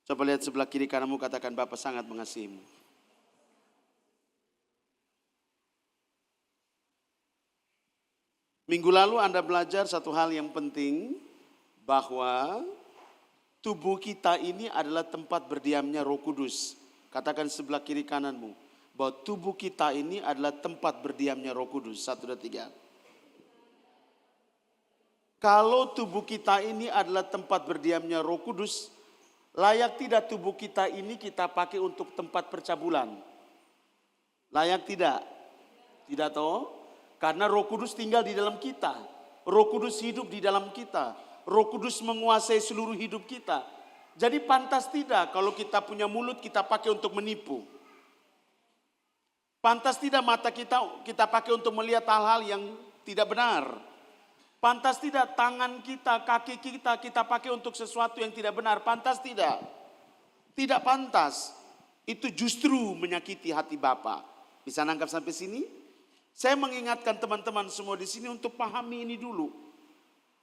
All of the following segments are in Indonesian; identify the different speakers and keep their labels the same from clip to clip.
Speaker 1: Coba lihat sebelah kiri kananmu, katakan Bapa sangat mengasihimu. Minggu lalu Anda belajar satu hal yang penting, bahwa tubuh kita ini adalah tempat berdiamnya Roh Kudus. Katakan sebelah kiri kananmu, bahwa tubuh kita ini adalah tempat berdiamnya Roh Kudus. 1, 2, 3. Kalau tubuh kita ini adalah tempat berdiamnya Roh Kudus, layak tidak tubuh kita ini kita pakai untuk tempat percabulan? Layak tidak? Tidak toh? Karena Roh Kudus tinggal di dalam kita. Roh Kudus hidup di dalam kita. Roh Kudus menguasai seluruh hidup kita. Jadi pantas tidak kalau kita punya mulut kita pakai untuk menipu. Pantas tidak mata kita pakai untuk melihat hal-hal yang tidak benar. Pantas tidak tangan kita, kaki kita pakai untuk sesuatu yang tidak benar. Pantas tidak? Tidak pantas. Itu justru menyakiti hati Bapa. Bisa nangkap sampai sini? Saya mengingatkan teman-teman semua di sini untuk pahami ini dulu.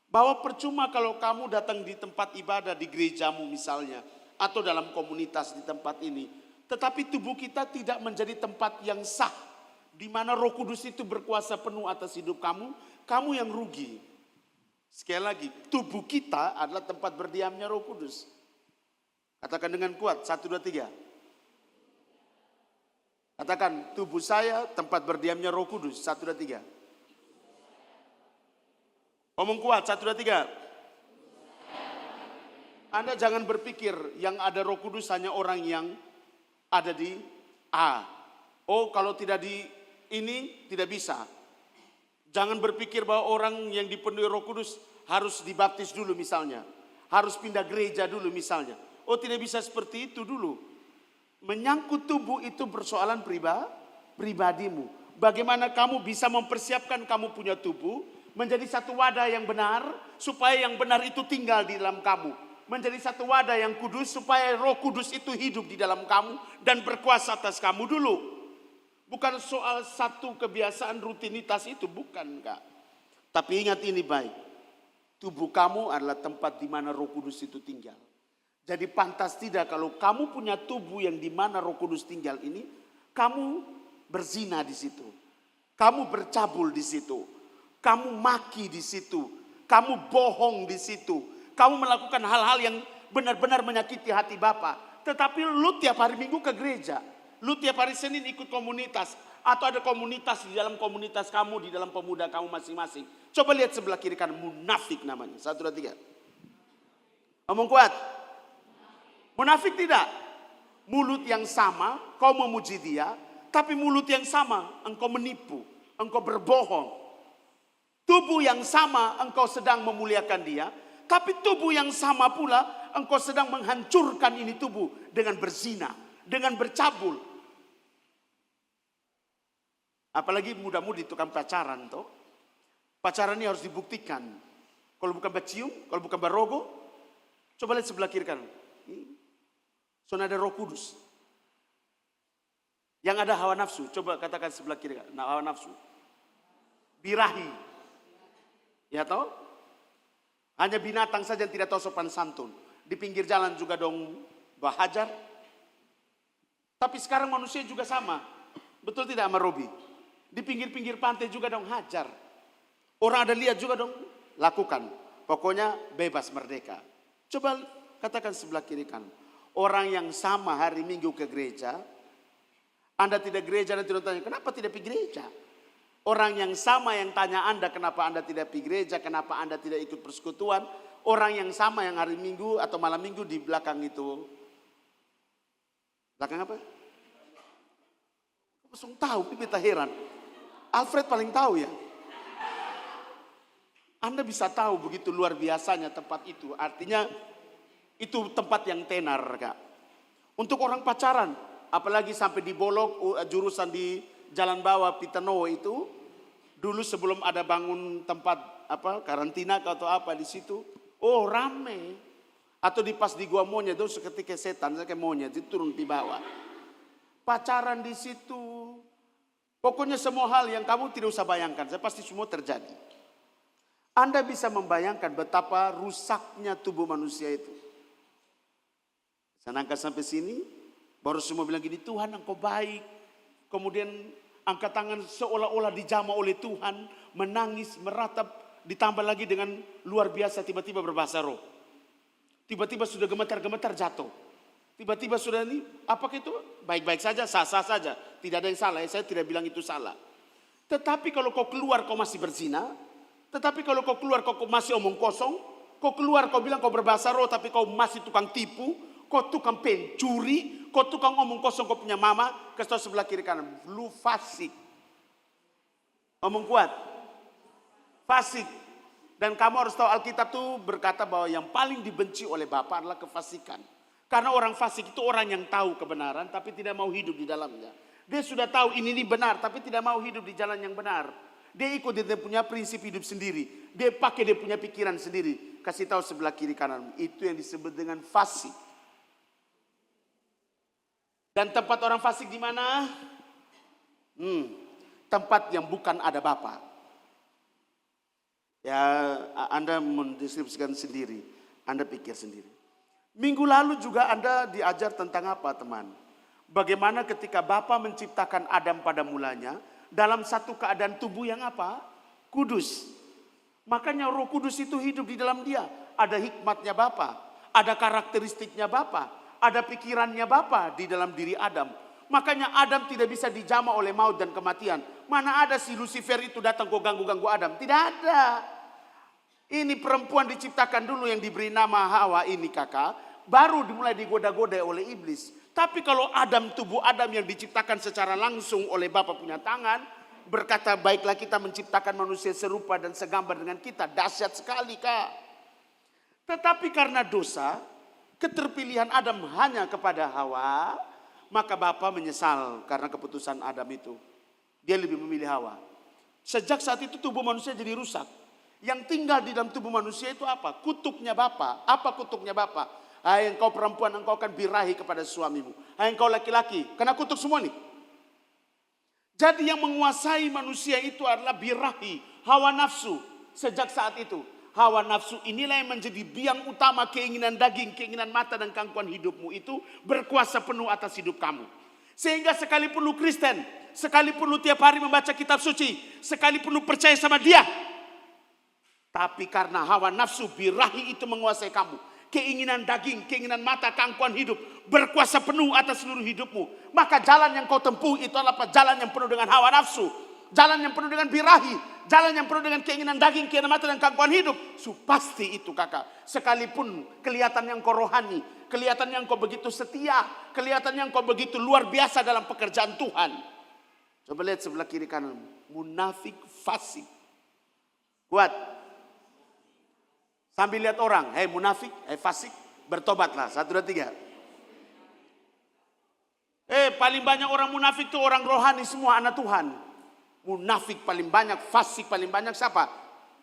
Speaker 1: Bahwa percuma kalau kamu datang di tempat ibadah di gerejamu misalnya, atau dalam komunitas di tempat ini, tetapi tubuh kita tidak menjadi tempat yang sah, di mana Roh Kudus itu berkuasa penuh atas hidup kamu, kamu yang rugi. Sekali lagi, tubuh kita adalah tempat berdiamnya Roh Kudus. Katakan dengan kuat, 1, 2, 3. Katakan, tubuh saya tempat berdiamnya Roh Kudus, 1, 2, 3. Ngomong kuat, 1, 2, 3. Anda jangan berpikir yang ada Roh Kudus hanya orang yang ada di A. Oh, kalau tidak di ini tidak bisa. Jangan berpikir bahwa orang yang dipenuhi Roh Kudus harus dibaptis dulu misalnya. Harus pindah gereja dulu misalnya. Oh, tidak bisa seperti itu dulu. Menyangkut tubuh itu persoalan pribadimu. Bagaimana kamu bisa mempersiapkan kamu punya tubuh menjadi satu wadah yang benar, supaya yang benar itu tinggal di dalam kamu. Menjadi satu wadah yang kudus, supaya Roh Kudus itu hidup di dalam kamu dan berkuasa atas kamu dulu. Bukan soal satu kebiasaan rutinitas itu, bukan Kak. Tapi ingat ini baik. Tubuh kamu adalah tempat di mana Roh Kudus itu tinggal. Jadi pantas tidak kalau kamu punya tubuh yang di mana Roh Kudus tinggal ini, kamu berzina di situ. Kamu bercabul di situ. Kamu maki di situ. Kamu bohong di situ. Kamu melakukan hal-hal yang benar-benar menyakiti hati Bapa. Tetapi lu tiap hari Minggu ke gereja. Lu tiap hari Senin ikut komunitas. Atau ada komunitas di dalam komunitas kamu, di dalam pemuda kamu masing-masing. Coba lihat sebelah kiri kanan, munafik namanya. 1, 2, 3. Ngomong kuat. Munafik tidak? Mulut yang sama, kau memuji dia. Tapi mulut yang sama, engkau menipu. Engkau berbohong. Tubuh yang sama, engkau sedang memuliakan dia. Tapi tubuh yang sama pula, engkau sedang menghancurkan ini tubuh. Dengan berzina, dengan bercabul. Apalagi muda-mudi tukang pacaran toh. Pacaran ini harus dibuktikan. Kalau bukan bercium, kalau bukan berogo, coba lihat sebelah kiri kanan. Soalnya ada Roh Kudus. Yang ada hawa nafsu, coba katakan sebelah kiri kanan. Nah, hawa nafsu. Birahi. Ya toh? Hanya binatang saja yang tidak tahu sopan santun. Di pinggir jalan juga dong bahajar. Tapi sekarang manusia juga sama. Betul tidak sama Robi? Di pinggir-pinggir pantai juga dong hajar. Orang ada lihat juga dong lakukan. Pokoknya bebas merdeka. Coba katakan sebelah kiri kan. Orang yang sama hari Minggu ke gereja. Anda tidak gereja, Anda tidak tanya kenapa tidak pergi gereja. Orang yang sama yang tanya Anda kenapa Anda tidak pergi gereja. Kenapa Anda tidak ikut persekutuan. Orang yang sama yang hari Minggu atau malam Minggu di belakang itu. Belakang apa? Langsung tahu, kita heran. Alfred paling tahu ya. Anda bisa tahu begitu luar biasanya tempat itu. Artinya itu tempat yang tenar Kak. Untuk orang pacaran, apalagi sampai di Bolok, jurusan di Jalan Bawah Pitanowo itu. Dulu sebelum ada bangun tempat karantina atau apa di situ. Oh rame. Atau pas di Gua Monyet itu seketika setan, saya kayak monyet itu turun di bawah. Pacaran di situ. Pokoknya semua hal yang kamu tidak usah bayangkan, saya pasti semua terjadi. Anda bisa membayangkan betapa rusaknya tubuh manusia itu. Saya nangkat sampai sini, baru semua bilang gini, Tuhan engkau baik. Kemudian angkat tangan seolah-olah dijamah oleh Tuhan, menangis, meratap, ditambah lagi dengan luar biasa tiba-tiba berbahasa roh. Tiba-tiba sudah gemetar-gemetar jatuh. Tiba-tiba sudah ini, apakah itu? Baik-baik saja, sah-sah saja. Tidak ada yang salah, saya tidak bilang itu salah. Tetapi kalau kau keluar kau masih berzina, tetapi kalau kau keluar kau masih omong kosong, kau keluar kau bilang kau berbahasa roh tapi kau masih tukang tipu, kau tukang pencuri, kau tukang omong kosong kau punya mama, kasih tahu sebelah kiri kanan, lu fasik. Omong kuat. Fasik. Dan kamu harus tahu Alkitab tuh berkata bahwa yang paling dibenci oleh Bapa adalah kefasikan. Karena orang fasik itu orang yang tahu kebenaran tapi tidak mau hidup di dalamnya. Dia sudah tahu ini benar tapi tidak mau hidup di jalan yang benar. Dia ikut dia punya prinsip hidup sendiri. Dia pakai dia punya pikiran sendiri. Kasih tahu sebelah kiri kanan. Itu yang disebut dengan fasik. Dan tempat orang fasik di mana? Tempat yang bukan ada Bapa. Ya, Anda mendeskripsikan sendiri, Anda pikir sendiri. Minggu lalu juga Anda diajar tentang apa, teman? Bagaimana ketika Bapa menciptakan Adam pada mulanya, dalam satu keadaan tubuh yang apa? Kudus. Makanya Roh Kudus itu hidup di dalam dia. Ada hikmatnya Bapa, ada karakteristiknya Bapa, ada pikirannya Bapa di dalam diri Adam. Makanya Adam tidak bisa dijamah oleh maut dan kematian. Mana ada si Lucifer itu datang kok ganggu-ganggu Adam? Tidak ada. Ini perempuan diciptakan dulu yang diberi nama Hawa ini kakak. Baru dimulai digoda-goda oleh iblis. Tapi kalau Adam, tubuh Adam yang diciptakan secara langsung oleh Bapa punya tangan. Berkata baiklah kita menciptakan manusia serupa dan segambar dengan kita. Dahsyat sekali kak. Tetapi karena dosa, keterpilihan Adam hanya kepada Hawa. Maka Bapa menyesal karena keputusan Adam itu. Dia lebih memilih Hawa. Sejak saat itu tubuh manusia jadi rusak. Yang tinggal di dalam tubuh manusia itu apa? Kutuknya Bapa. Apa kutuknya Bapa? Hai engkau perempuan, engkau akan birahi kepada suamimu. Hai engkau laki-laki, kena kutuk semua nih. Jadi yang menguasai manusia itu adalah birahi, hawa nafsu. Sejak saat itu, hawa nafsu inilah yang menjadi biang utama keinginan daging, keinginan mata dan gangguan hidupmu itu berkuasa penuh atas hidup kamu. Sehingga sekalipun lu Kristen, sekalipun lu tiap hari membaca kitab suci, sekalipun lu percaya sama dia, tapi karena hawa nafsu birahi itu menguasai kamu, keinginan daging, keinginan mata, gangguan hidup berkuasa penuh atas seluruh hidupmu, maka jalan yang kau tempuh itu adalah jalan yang penuh dengan hawa nafsu, jalan yang penuh dengan birahi, jalan yang penuh dengan keinginan daging, keinginan mata dan gangguan hidup. Pasti itu kakak. Sekalipun kelihatan yang kau rohani, kelihatan yang kau begitu setia, kelihatan yang kau begitu luar biasa dalam pekerjaan Tuhan. Coba lihat sebelah kiri kanan, munafik fasik. Kuat. Sambil lihat orang, hei munafik, hei fasik, bertobatlah. 1, 2, 3. Paling banyak orang munafik itu orang rohani semua anak Tuhan. Munafik paling banyak, fasik paling banyak siapa?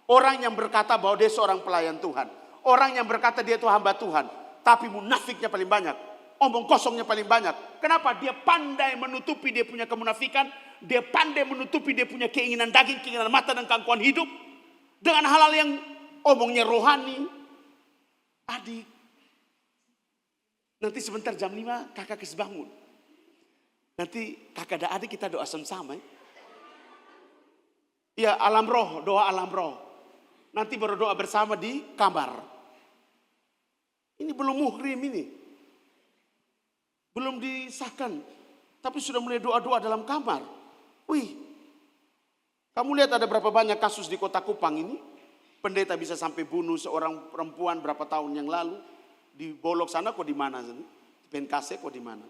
Speaker 1: Orang yang berkata bahwa dia seorang pelayan Tuhan. Orang yang berkata dia itu hamba Tuhan. Tapi munafiknya paling banyak. Omong kosongnya paling banyak. Kenapa? Dia pandai menutupi dia punya kemunafikan. Dia pandai menutupi dia punya keinginan daging, keinginan mata dan gangguan hidup. Dengan hal-hal yang omongnya rohani. Adik. Nanti sebentar jam 5 kakak kasih bangun. Nanti kakak dan adik kita doa sama-sama ya. Ya alam roh, doa alam roh. Nanti baru doa bersama di kamar. Ini belum muhrim ini. Belum disahkan. Tapi sudah mulai doa-doa dalam kamar. Wih. Kamu lihat ada berapa banyak kasus di Kota Kupang ini. Pendeta bisa sampai bunuh seorang perempuan berapa tahun yang lalu. Di Bolok sana kok di mana? Di Penkase kok di mana?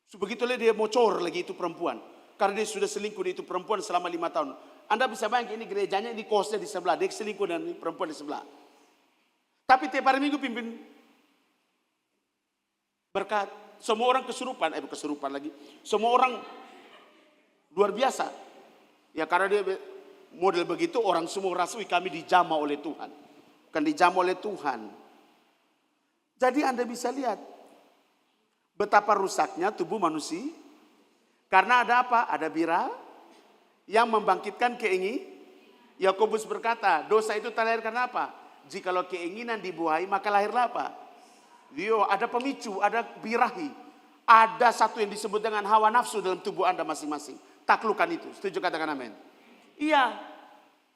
Speaker 1: Sebegitulah dia bocor lagi itu perempuan. Karena dia sudah selingkuh di itu perempuan selama 5 tahun. Anda bisa bayangkan ini gerejanya, ini kosnya di sebelah. Dia selingkuh dan perempuan di sebelah. Tapi tiap hari minggu pimpin berkat. Semua orang kesurupan lagi. Semua orang luar biasa. Ya karena dia model begitu orang semua rasui kami dijamah oleh Tuhan. Bukan dijamah oleh Tuhan. Jadi Anda bisa lihat betapa rusaknya tubuh manusia. Karena ada apa? Ada bira yang membangkitkan keinginan. Yakobus berkata, dosa itu terlahir karena apa? Jikalau keinginan dibuahi, maka lahirlah apa? Ada pemicu, ada birahi. Ada satu yang disebut dengan hawa nafsu dalam tubuh Anda masing-masing. Taklukkan itu. Setuju, katakan amin. Iya.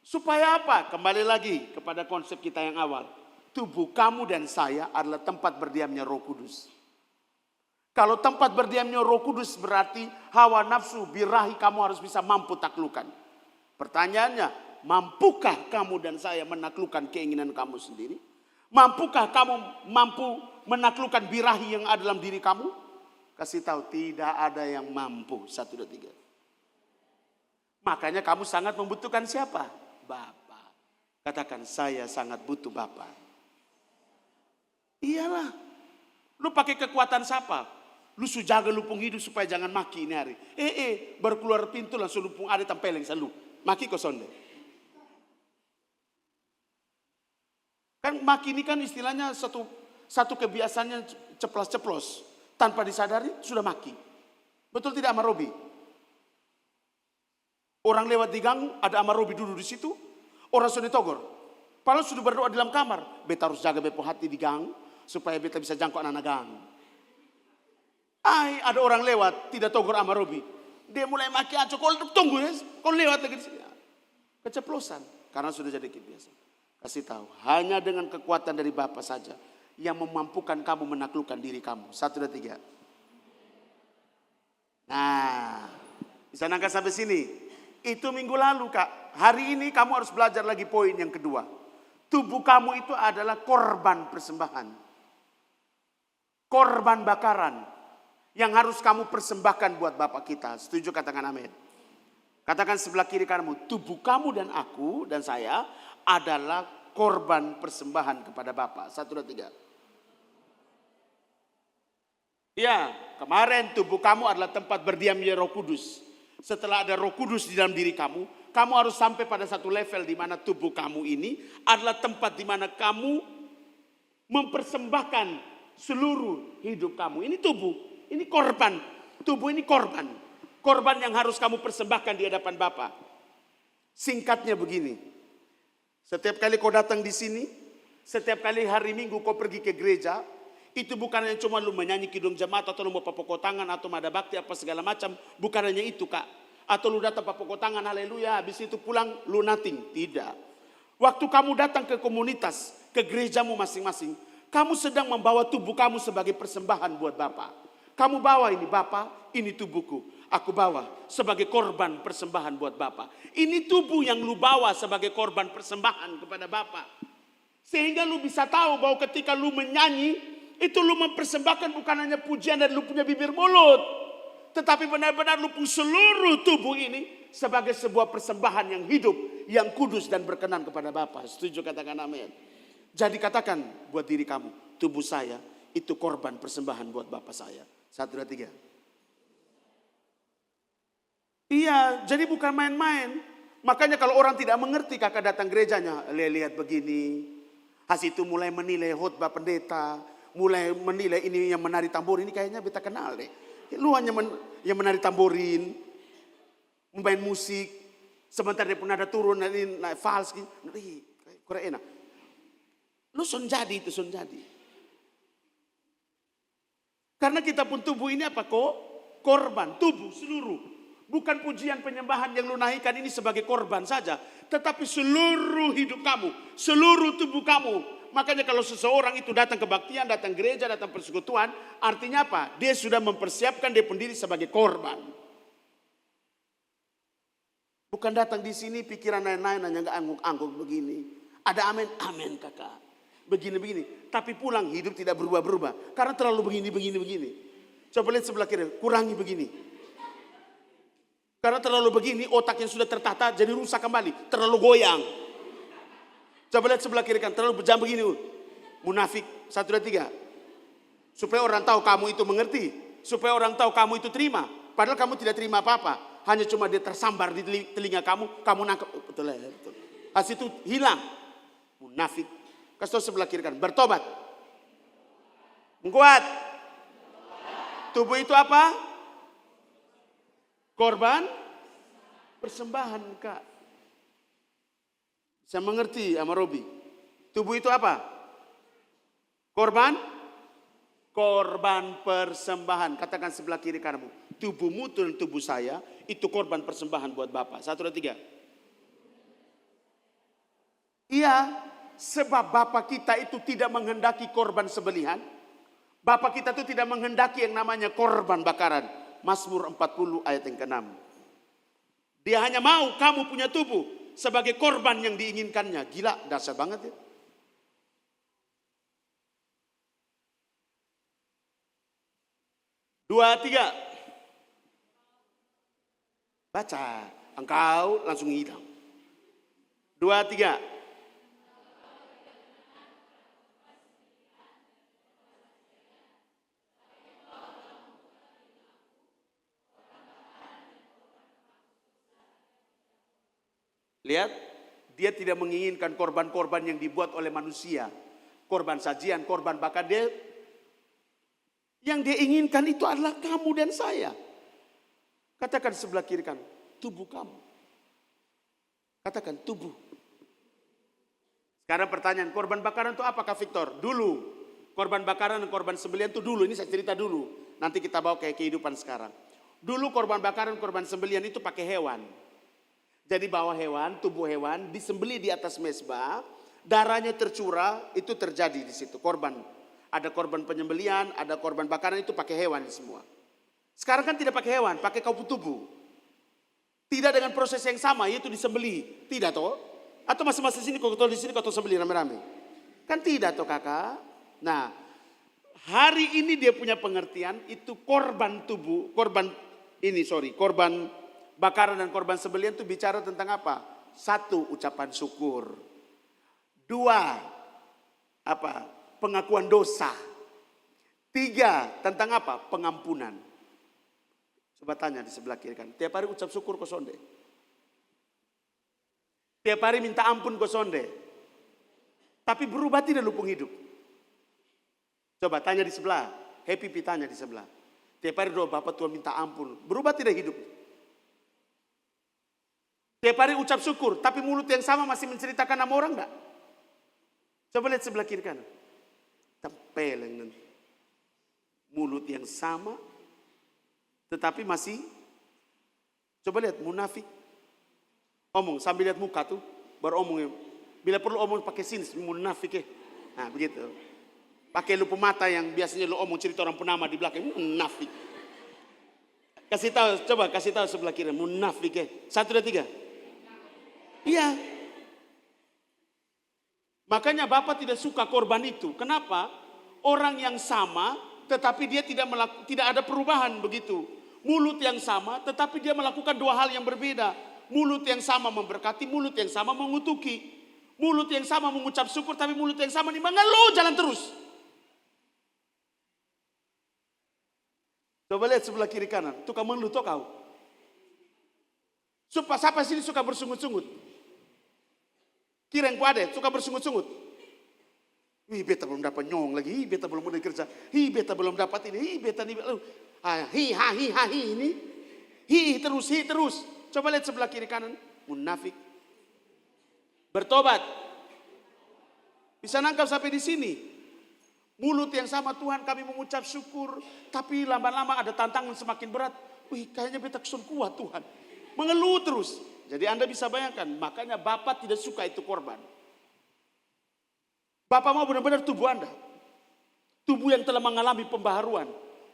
Speaker 1: Supaya apa? Kembali lagi kepada konsep kita yang awal. Tubuh kamu dan saya adalah tempat berdiamnya Roh Kudus. Kalau tempat berdiamnya Roh Kudus berarti hawa nafsu, birahi kamu harus bisa mampu taklukkan. Pertanyaannya, mampukah kamu dan saya menaklukkan keinginan kamu sendiri? Mampukah kamu menaklukkan birahi yang ada dalam diri kamu? Kasih tahu, tidak ada yang mampu. 1, 2, 3. Makanya kamu sangat membutuhkan siapa? Bapa. Katakan, saya sangat butuh Bapa. Iyalah. Lu pakai kekuatan siapa? Lu jaga lupung hidup supaya jangan maki ini hari. Baru keluar pintu langsung lupung ada tempeleng selalu. Maki kosonde. Kan maki ini kan istilahnya satu kebiasaannya ceplos-ceplos. Tanpa disadari sudah maki. Betul tidak Ama Robi? Orang lewat di gang, ada Ama Robi duduk di situ. Orang sudah ditogor. Padahal sudah berdoa di dalam kamar. Beta harus jaga bepo hati di gang. Supaya beta bisa jangkau anak-anak gang. Ada orang lewat, tidak togor Ama Robi. Dia mulai maki aco, kau tunggu ya. Kau lewat lagi di sini. Keceplosan. Karena sudah jadi kebiasaan. Kasih tahu, hanya dengan kekuatan dari Bapa saja yang memampukan kamu menaklukkan diri kamu. 1, 2, 3. Nah, bisa nangkap sampai sini. Itu minggu lalu Kak. Hari ini kamu harus belajar lagi poin yang kedua. Tubuh kamu itu adalah korban persembahan. Korban bakaran. Yang harus kamu persembahkan buat Bapa kita. Setuju, katakan amin. Katakan sebelah kiri kamu, tubuh kamu dan aku dan saya adalah korban persembahan kepada Bapa. 1, 2, 3. Ya, kemarin tubuh kamu adalah tempat berdiamnya Roh Kudus. Setelah ada Roh Kudus di dalam diri kamu harus sampai pada satu level di mana tubuh kamu ini adalah tempat di mana kamu mempersembahkan seluruh hidup kamu. Ini tubuh, ini korban. Tubuh ini korban. Korban yang harus kamu persembahkan di hadapan Bapa. Singkatnya begini. Setiap kali kau datang di sini, setiap kali hari Minggu kau pergi ke gereja, itu bukan hanya cuma lu menyanyi kidung jemaat atau lu mau papoko tangan atau ada bakti apa segala macam. Bukan hanya itu Kak. Atau lu datang papoko tangan haleluya, habis itu pulang lu nothing. Tidak. Waktu kamu datang ke komunitas, ke gerejamu masing-masing, kamu sedang membawa tubuh kamu sebagai persembahan buat Bapa. Kamu bawa ini Bapa, ini tubuhku. Aku bawa sebagai korban persembahan buat Bapa. Ini tubuh yang lu bawa sebagai korban persembahan kepada Bapa. Sehingga lu bisa tahu bahwa ketika lu menyanyi, itu lu mempersembahkan bukan hanya pujian dan lu punya bibir mulut. Tetapi benar-benar lu punya seluruh tubuh ini sebagai sebuah persembahan yang hidup, yang kudus dan berkenan kepada Bapa. Setuju, katakan amin. Jadi katakan buat diri kamu, tubuh saya itu korban persembahan buat Bapa saya. 1, 2, 3. Iya, jadi bukan main-main. Makanya kalau orang tidak mengerti kakak datang gerejanya, lihat begini. Itu mulai menilai khotbah pendeta, mulai menilai ini yang menari tamborin, ini kayaknya beta kenal deh. Lu hanya yang menari tamborin, main musik, sebentar dia pun ada turun, ini naik fals, kurang enak. Lu son jadi itu, son jadi. Karena kita pun tubuh ini apa kok? Korban, tubuh seluruh. Bukan pujian penyembahan yang lu naikkan ini sebagai korban saja. Tetapi seluruh hidup kamu, seluruh tubuh kamu. Makanya kalau seseorang itu datang kebaktian, datang gereja, datang persekutuan. Artinya apa? Dia sudah mempersiapkan dia sendiri sebagai korban. Bukan datang di sini pikiran lain-lain hanya gak angguk-angguk begini. Ada amin, amin kakak. Begini-begini. Tapi pulang hidup tidak berubah-berubah. Karena terlalu begini. Coba lihat sebelah kiri, kurangi begini. Karena terlalu begini, otak yang sudah tertata jadi rusak kembali. Terlalu goyang. Coba lihat sebelah kiri kan, terlalu berjam begini. Munafik, 1, 2, 3. Supaya orang tahu kamu itu mengerti. Supaya orang tahu kamu itu terima. Padahal kamu tidak terima apa-apa. Hanya cuma dia tersambar di telinga kamu nangkap. Betul. Hasil itu hilang. Munafik. Kasih tahu sebelah kiri kan, bertobat. Kuat. Tubuh itu apa? Korban persembahan Kak. Saya mengerti sama Robi. Tubuh itu apa? Korban korban persembahan. Katakan sebelah kiri kananmu, tubuhmu dan tubuh saya itu korban persembahan buat Bapa. 1, 2, 3. Iya, sebab Bapa kita itu tidak menghendaki korban sembelihan. Bapa kita itu tidak menghendaki yang namanya korban bakaran. Mazmur 40 ayat yang ke-6. Dia hanya mau kamu punya tubuh sebagai korban yang diinginkannya. Gila, dahsyat banget ya. Dua, tiga. Baca, engkau langsung hilang. 2, 3. Lihat, dia tidak menginginkan korban-korban yang dibuat oleh manusia. Korban sajian, korban bakar. Yang dia inginkan itu adalah kamu dan saya. Katakan sebelah kiri kan, tubuh kamu. Katakan tubuh. Sekarang pertanyaan, korban bakaran itu apakah Victor? Dulu. Korban bakaran dan korban sembelihan itu dulu. Ini saya cerita dulu. Nanti kita bawa ke kehidupan sekarang. Dulu korban bakaran, korban sembelihan itu pakai hewan. Jadi bawa hewan, tubuh hewan, disembelih di atas mezbah, darahnya tercurah, itu terjadi di situ korban. Ada korban penyembelihan, ada korban bakaran, itu pakai hewan semua. Sekarang kan tidak pakai hewan, pakai kaupu tubuh. Tidak dengan proses yang sama, yaitu disembelih. Tidak toh? Atau masing-masing sini kau di sini kau sembelih rame-rame. Kan tidak toh kakak? Nah, hari ini dia punya pengertian itu korban tubuh, korban bakaran dan korban sembelihan itu bicara tentang apa? 1, ucapan syukur. 2, pengakuan dosa. 3, tentang apa? Pengampunan. Coba tanya di sebelah kiri kan. Tiap hari ucap syukur kau sonde. Tiap hari minta ampun kau sonde. Tapi berubah tidak lupung hidup. Coba tanya di sebelah. Happy tanya di sebelah. Tiap hari doa Bapak Tuhan minta ampun. Berubah tidak hidup? Tiap hari ucap syukur, tapi mulut yang sama masih menceritakan nama orang enggak? Coba lihat sebelah kiri kanan. Tempeleng nanti. Mulut yang sama, tetapi masih, coba lihat munafik. Omong sambil lihat muka tuh, baru omong. Bila perlu omong pakai sini, munafik ya. Nah begitu. Pakai lupa mata yang biasanya lo omong cerita orang penama di belakang, munafik. Kasih tahu, coba kasih tahu sebelah kiri, munafik ya. 1, 2, 3. Iya. Makanya Bapak tidak suka korban itu. Kenapa? Orang yang sama tetapi dia tidak ada perubahan begitu. Mulut yang sama tetapi dia melakukan 2 hal yang berbeda. Mulut yang sama memberkati, mulut yang sama mengutuki. Mulut yang sama mengucap syukur tapi mulut yang sama nih mengeluh jalan terus. Coba lihat sebelah kiri kanan, tukang mengeluh tuh kau. Siapa sini suka bersungut-sungut? Kira yang ada suka bersungut-sungut. Ih beta belum dapat nyong lagi, ih beta belum mulai kerja, ih beta belum dapat ini, ih beta ini, hi ini, hi terus. Coba lihat sebelah kiri kanan, munafik. Bertobat. Bisa nangkap sampai di sini. Mulut yang sama Tuhan kami mengucap syukur, tapi lama-lama ada tantangan semakin berat. Wih kayaknya beta kesun kuat Tuhan. Mengeluh terus. Jadi Anda bisa bayangkan, makanya Bapak tidak suka itu korban. Bapak mau benar-benar tubuh Anda. Tubuh yang telah mengalami pembaharuan.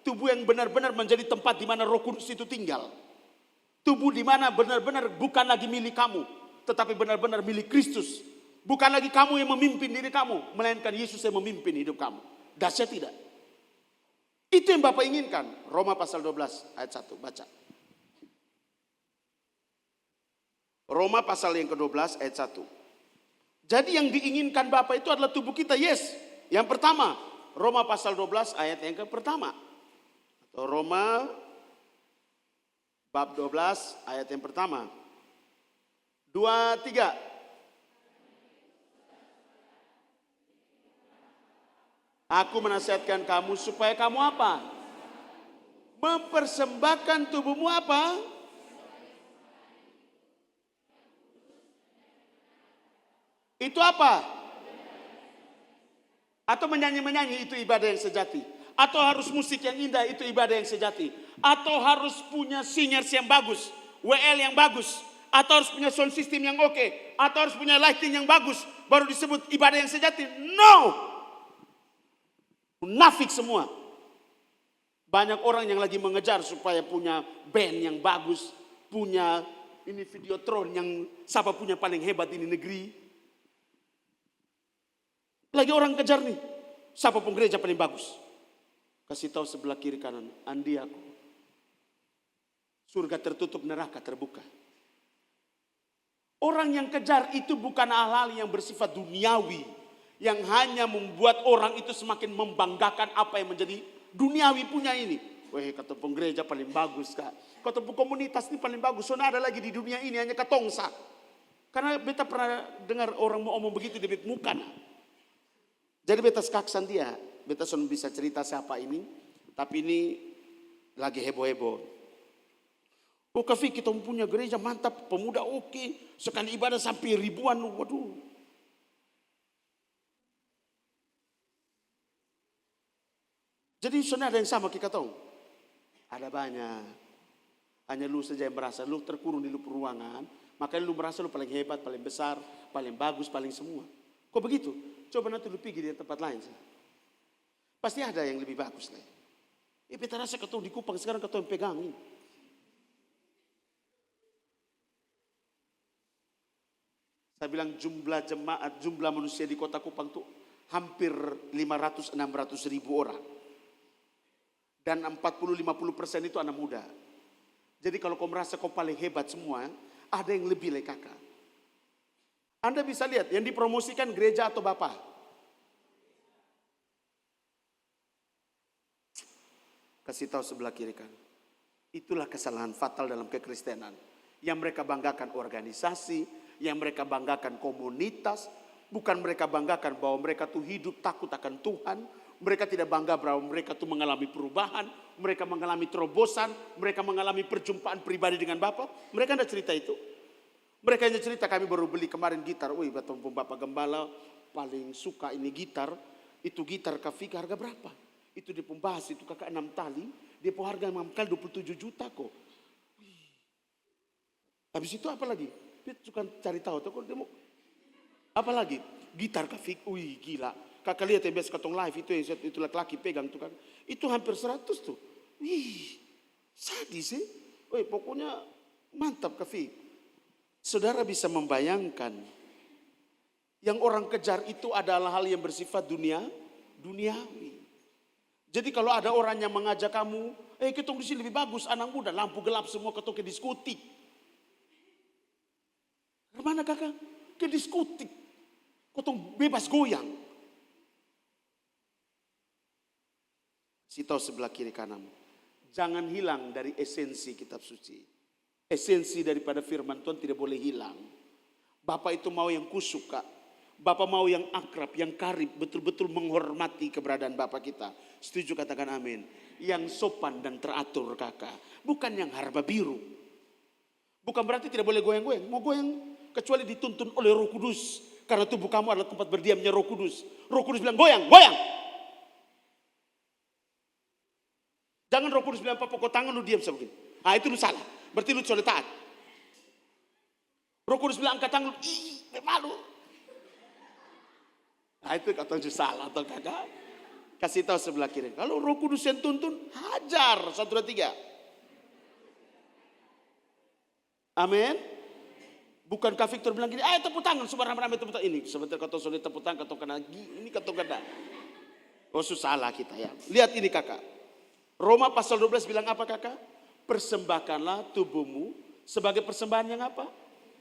Speaker 1: Tubuh yang benar-benar menjadi tempat di mana Roh Kudus itu tinggal. Tubuh di mana benar-benar bukan lagi milik kamu, tetapi benar-benar milik Kristus. Bukan lagi kamu yang memimpin diri kamu, melainkan Yesus yang memimpin hidup kamu. Dahsyat tidak? Itu yang Bapak inginkan. Roma pasal 12 ayat 1, baca. Roma pasal yang ke-12 ayat 1. Jadi yang diinginkan Bapak itu adalah tubuh kita, yes. Yang pertama, Roma pasal 12 ayat yang ke-pertama. Atau Roma bab 12 ayat yang pertama. 2, 3. Aku menasihatkan kamu supaya kamu apa? Mempersembahkan tubuhmu apa? Itu apa? Atau menyanyi-menyanyi itu ibadah yang sejati. Atau harus musik yang indah itu ibadah yang sejati? Atau harus punya singers yang bagus, WL yang bagus, atau harus punya sound system yang oke, atau harus punya lighting yang bagus baru disebut ibadah yang sejati? No. Munafik semua. Banyak orang yang lagi mengejar supaya punya band yang bagus, punya ini videotron yang siapa punya paling hebat ini negeri. Lagi orang kejar nih, siapa pun gereja paling bagus. Kasih tahu sebelah kiri kanan, andi aku. Surga tertutup, neraka terbuka. Orang yang kejar itu bukan hal-hal yang bersifat duniawi, yang hanya membuat orang itu semakin membanggakan apa yang menjadi duniawi punya ini. Weh, kata penggereja paling bagus kak. Kata komunitas ini paling bagus. Soalnya ada lagi di dunia ini hanya katongsa. Karena beta pernah dengar orang mau omong begitu di muka. Jadi beta skaksan dia. Beta sudah bisa cerita siapa ini. Tapi ini lagi heboh-heboh. Oh Kafi, kita punya gereja mantap. Pemuda oke. Sekali ibadah sampai ribuan. Waduh. Jadi sudah ada yang sama kita tahu. Ada banyak. Hanya lu saja yang merasa lu terkurung di lu ruangan. Makanya lu merasa lu paling hebat, paling besar, paling bagus, paling semua. Kok begitu? Coba nanti lu pergi di tempat lain. Pasti ada yang lebih bagus lah. Beta rasa ketemu di Kupang, sekarang ketemu yang pegang ini. Saya bilang jumlah jemaat, jumlah manusia di kota Kupang tuh hampir 500-600 ribu orang. Dan 40-50% itu anak muda. Jadi kalau kau merasa kau paling hebat semua, ada yang lebih lah kakak. Anda bisa lihat yang dipromosikan gereja atau bapak. Kasih tahu sebelah kiri kan. Itulah kesalahan fatal dalam kekristenan. Yang mereka banggakan organisasi, yang mereka banggakan komunitas. Bukan mereka banggakan bahwa mereka tuh hidup takut akan Tuhan. Mereka tidak bangga bahwa mereka tuh mengalami perubahan. Mereka mengalami terobosan. Mereka mengalami perjumpaan pribadi dengan Bapa. Mereka tidak cerita itu. Mereka hanya cerita kami baru beli kemarin gitar. Wih, Bapak Gembala paling suka ini gitar. Itu gitar Kafi harga berapa? Itu dia pembahas itu kakak 6 tali. Dia pun harga 6 kali 27 juta kok. Wih. Habis itu apa lagi? Dia suka cari tahu. Dia mau apa lagi? Gitar Kafi. Wih gila. Kakak lihat yang biasa katong live itu laki-laki pegang tuh kan. Itu hampir 100 tuh. Wih. Sadis sih. Wih pokoknya mantap Kafi. Saudara bisa membayangkan. Yang orang kejar itu adalah hal yang bersifat duniawi. Jadi kalau ada orang yang mengajak kamu, ketong di sini lebih bagus, anak muda, lampu gelap semua ketong ke diskotik. Kemana kakak? Ke diskotik. Ketong bebas goyang. Tahu sebelah kiri kanan. Jangan hilang dari esensi kitab suci. Esensi daripada firman Tuhan tidak boleh hilang. Bapak itu mau yang kusuk kak. Bapak mau yang akrab, yang karib, betul-betul menghormati keberadaan Bapak kita. Setuju katakan amin. Yang sopan dan teratur kakak. Bukan yang harba biru. Bukan berarti tidak boleh goyang-goyang. Mau goyang kecuali dituntun oleh Roh Kudus. Karena tubuh kamu adalah tempat berdiamnya Roh Kudus. Roh Kudus bilang goyang, goyang. Jangan Roh Kudus bilang pokok tangan lu diam sebegini. Ah itu lu salah. Berarti lu sudah taat. Roh Kudus bilang angkat tangan lu. Ih, malu. Nah itu kata salah atau kakak. Kasih tahu sebelah kiri. Kalau Roh Kudus yang tuntun, hajar 1, 2, 3. Amin. Bukankah Victor bilang gini, ayo tepuk tangan, rame-rame tepuk tangan. Ini sebentar kata sulit tepuk tangan, kata kena ini kata kena. Oh salah kita ya. Lihat ini kakak. Roma pasal 12 bilang apa kakak? Persembahkanlah tubuhmu sebagai persembahan yang apa?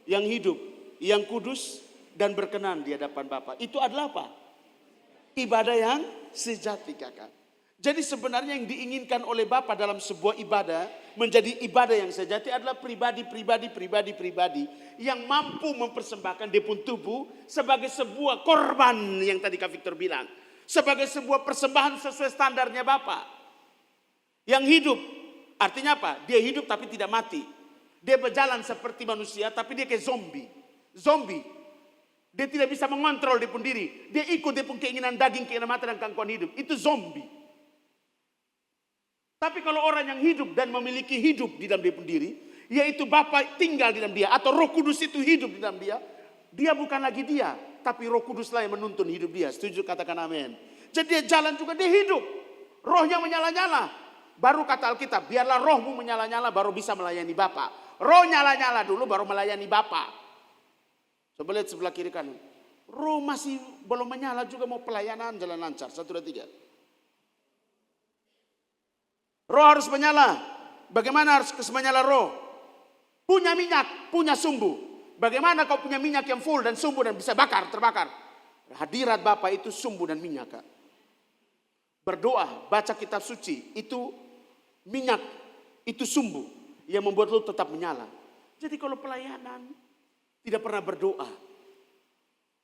Speaker 1: Yang hidup, yang kudus dan berkenan di hadapan Bapa. Itu adalah apa? Ibadah yang sejati kakak. Jadi sebenarnya yang diinginkan oleh Bapa dalam sebuah ibadah menjadi ibadah yang sejati adalah pribadi yang mampu mempersembahkan dia pun tubuh sebagai sebuah korban yang tadi Kak Victor bilang. Sebagai sebuah persembahan sesuai standarnya Bapa. Yang hidup artinya apa? Dia hidup tapi tidak mati. Dia berjalan seperti manusia tapi dia kayak zombie. Zombie. Dia tidak bisa mengontrol dia pun diri. Dia ikut dia pun keinginan daging, keinginan mata dan gangguan hidup. Itu zombie. Tapi kalau orang yang hidup dan memiliki hidup di dalam dia sendiri, yaitu Bapa tinggal di dalam dia, atau Roh Kudus itu hidup di dalam dia, dia bukan lagi dia, tapi Roh Kuduslah yang menuntun hidup dia. Setuju? Katakan amin. Jadi dia jalan juga, dia hidup. Rohnya menyala-nyala. Baru kata Alkitab, biarlah rohmu menyala-nyala baru bisa melayani Bapa. Roh nyala-nyala dulu baru melayani Bapa. Coba lihat sebelah kiri kanan. Roh masih belum menyala juga mau pelayanan jalan lancar. 1, 2, 3. Roh harus menyala. Bagaimana harus menyala roh? Punya minyak, punya sumbu. Bagaimana kau punya minyak yang full dan sumbu dan bisa terbakar? Hadirat Bapa itu sumbu dan minyak, Kak. Berdoa, baca kitab suci, itu minyak, itu sumbu yang membuat lu tetap menyala. Jadi kalau pelayanan tidak pernah berdoa.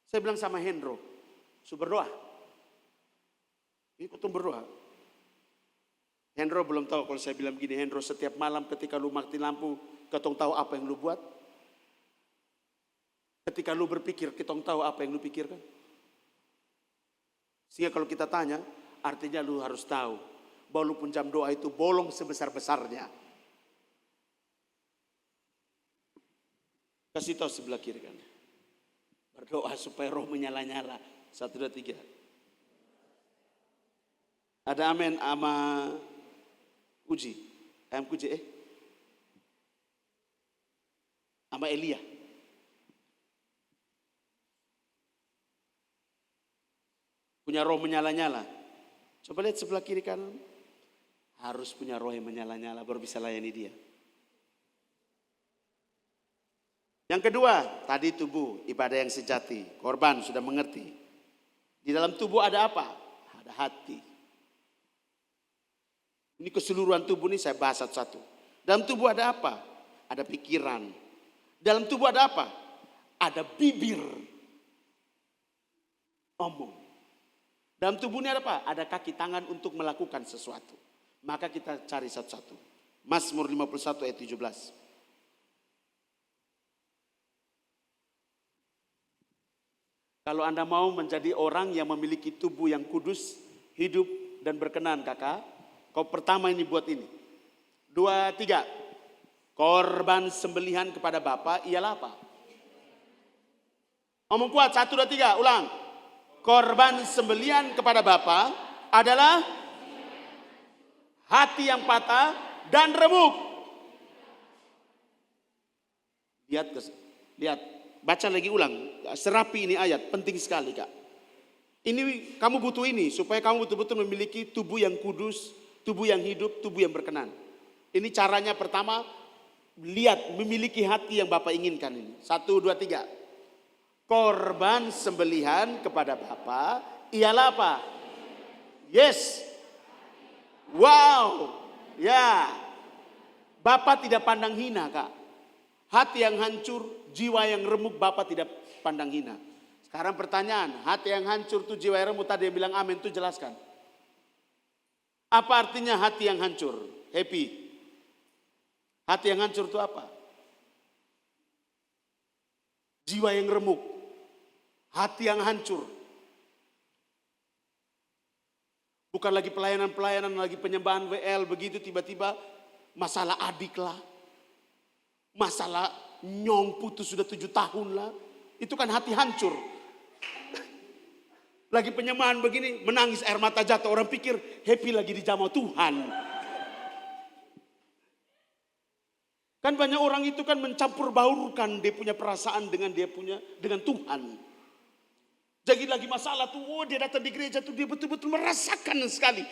Speaker 1: Saya bilang sama Hendro, berdoa. Ikutin berdoa. Hendro belum tahu kalau saya bilang gini, Hendro setiap malam ketika lu mati lampu, ketong tahu apa yang lu buat? Ketika lu berpikir, ketong tahu apa yang lu pikirkan? Sehingga kalau kita tanya, artinya lu harus tahu, walaupun jam doa itu bolong sebesar-besarnya. Kasih tahu sebelah kiri kan. Berdoa supaya roh menyala-nyala. 1, 2, 3. Ada amin sama Uji. Ayam Kuji sama Elia. Punya roh menyala-nyala. Coba lihat sebelah kiri kanan. Harus punya roh yang menyala-nyala baru bisa layani dia. Yang kedua, tadi tubuh, ibadah yang sejati. Korban sudah mengerti. Di dalam tubuh ada apa? Ada hati. Ini keseluruhan tubuh ini saya bahas satu-satu. Dalam tubuh ada apa? Ada pikiran. Dalam tubuh ada apa? Ada bibir. Ngomong. Dalam tubuh ini ada apa? Ada kaki tangan untuk melakukan sesuatu. Maka kita cari satu-satu. Mazmur 51 ayat 17. Kalau Anda mau menjadi orang yang memiliki tubuh yang kudus, hidup dan berkenan, kakak, kau pertama ini buat ini. 2, 3. Korban sembelihan kepada Bapa ialah apa? Ngomong kuat, 1, 2, 3, ulang. Korban sembelihan kepada Bapa adalah hati yang patah dan remuk. Lihat, baca lagi ulang. Serapi ini ayat, penting sekali, Kak. Ini kamu butuh ini supaya kamu betul-betul memiliki tubuh yang kudus, tubuh yang hidup, tubuh yang berkenan. Ini caranya pertama, lihat memiliki hati yang Bapak inginkan ini. 1, 2, 3. Korban sembelihan kepada Bapa ialah apa? Yes. Wow. Ya. Bapa tidak pandang hina, Kak. Hati yang hancur, jiwa yang remuk, Bapa tidak pandang hina. Sekarang pertanyaan, hati yang hancur tuh jiwa yang remuk, tadi yang bilang amin tuh jelaskan. Apa artinya hati yang hancur? Happy. Hati yang hancur itu apa? Jiwa yang remuk. Hati yang hancur. Bukan lagi pelayanan-pelayanan, lagi penyembahan WL begitu tiba-tiba masalah adik lah. Masalah nyong putus sudah 7 tahun lah. Itu kan hati hancur. Lagi penyembahan begini menangis air mata jatuh. Orang pikir happy lagi dijamah Tuhan. Kan banyak orang itu kan mencampur baurkan dia punya perasaan dengan Tuhan. Jadi lagi masalah tuh, dia datang di gereja tuh dia betul-betul merasakan sekali.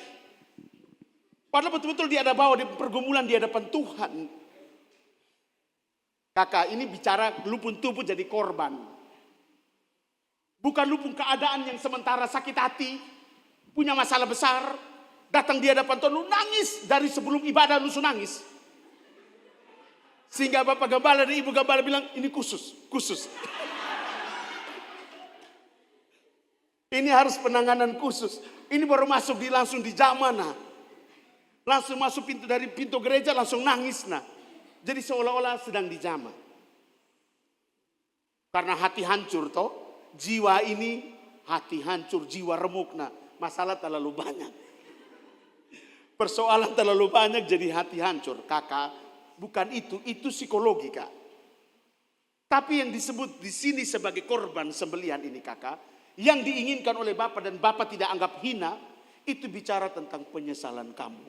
Speaker 1: Padahal betul-betul dia ada bawa di pergumulan di hadapan Tuhan. Kakak ini bicara lupun tubuh jadi korban. Bukan lupun keadaan yang sementara sakit hati, punya masalah besar, datang di hadapan Tuhan lu nangis dari sebelum ibadah lu nangis. Sehingga Bapak Gembala dan Ibu Gembala bilang ini khusus. Ini harus penanganan khusus. Ini baru masuk langsung di jamana. Langsung masuk dari pintu gereja langsung nangis nah. Jadi seolah-olah sedang dijamah. Karena hati hancur toh. Jiwa ini hati hancur, jiwa remuk nah. Masalah terlalu banyak. persoalan terlalu banyak jadi hati hancur. Kakak, bukan itu psikologi kak. Tapi yang disebut di sini sebagai korban sembelihan ini kakak, yang diinginkan oleh Bapak dan Bapak tidak anggap hina, itu bicara tentang penyesalan kamu